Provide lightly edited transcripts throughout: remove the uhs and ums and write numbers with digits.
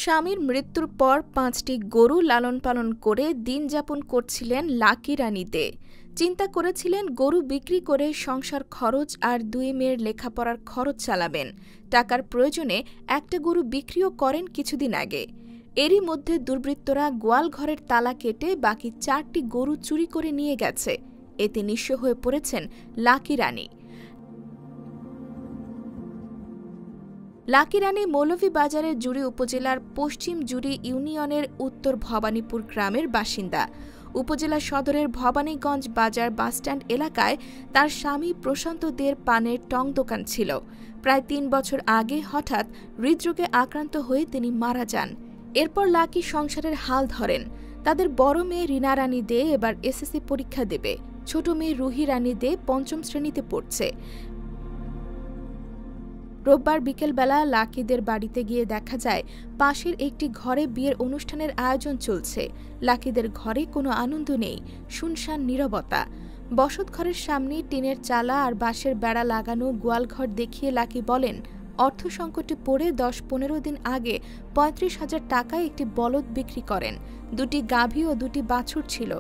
স্বামীর মৃত্যুর পর ৫টি গরু লালন পালন করে দিন যাপন করছিলেন লাকি রানী দে। চিন্তা করেছিলেন গরু বিক্রি করে সংসার খরচ আর ২ মেয়ের লেখাপড়ার খরচ চালাবেন। টাকার প্রয়োজনে একটা গরু বিক্রিও করেন কিছুদিন আগে। এরই মধ্যে দুর্বৃত্তরা গোয়াল ঘরের তালা কেটে বাকি ৪টি গরু চুরি করে নিয়ে গেছে। এতে নিঃস্ব হয়ে পড়েছেন লাকি রানী। লাকি রানী মৌলভীবাজারের জুড়ি উপজেলার পশ্চিম জুড়ি ইউনিয়নের উত্তর ভবানীপুর গ্রামের বাসিন্দা। উপজেলা সদরের ভবানীগঞ্জ বাজার বাসস্ট্যান্ড এলাকায় তার স্বামী প্রশান্ত দের পানের টং দোকান ছিল। প্রায় ৩ বছর আগে হঠাৎ হৃদরোগে আক্রান্ত হয়ে তিনি মারা যান। এরপর লাকি সংসারের হাল ধরেন। তাদের বড় মেয়ে রিনা রানী দে এবার এসএসসি পরীক্ষা দেবে। ছোট মেয়ে রুহি রানী দে ৫ম শ্রেণীতে পড়ছে। রোববার বিকেলবেলা লাকিদের বাড়িতে গিয়ে দেখা যায় পাশের একটি ঘরে বিয়ের অনুষ্ঠানের আয়োজন চলছে। লাকিদের ঘরে কোনো আনন্দ নেই, শুনশান নীরবতা। বসতঘরের সামনে টিনের চালা আর বাঁশের বেড়া লাগানো গোয়ালঘর দেখিয়ে লাকি বলেন, অর্থ সংকটে পড়ে ১০-১৫ দিন আগে ৩৫,০০০ টাকায় একটি বলদ বিক্রি করেন। ২টি গাভী ও ২টি বাছুর ছিল।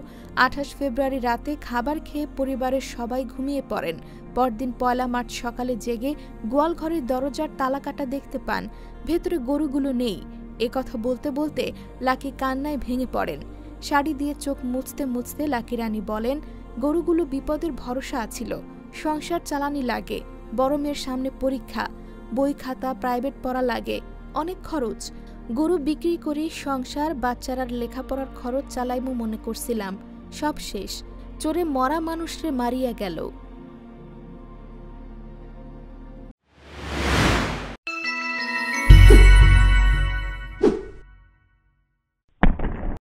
২৮ ফেব্রুয়ারি রাতে খাবার খেয়ে পরিবারের সবাই ঘুমিয়ে পড়েন। পরদিন ১লা মার্চ সকালে জেগে গোয়ালঘরের দরজার তালাকাটা দেখতে পান, ভেতরে গরুগুলো নেই। একথা বলতে বলতে লাকি কান্নায় ভেঙে পড়েন। শাড়ি দিয়ে চোখ মুছতে মুছতে লাকি রানী বলেন, গরুগুলো বিপদের ভরসা ছিল, সংসার চালানি লাগে, বড় মেয়ের সামনে পরীক্ষা, বই খাতা প্রাইভেট পড়া লাগে, অনেক খরচ। গরু বিক্রি করে সংসার বাচ্চারার লেখাপড়ার খরচ চালাইমু মনে করছিলাম, সব শেষ। চোরে মরা মানুষরে মারিয়া গেল।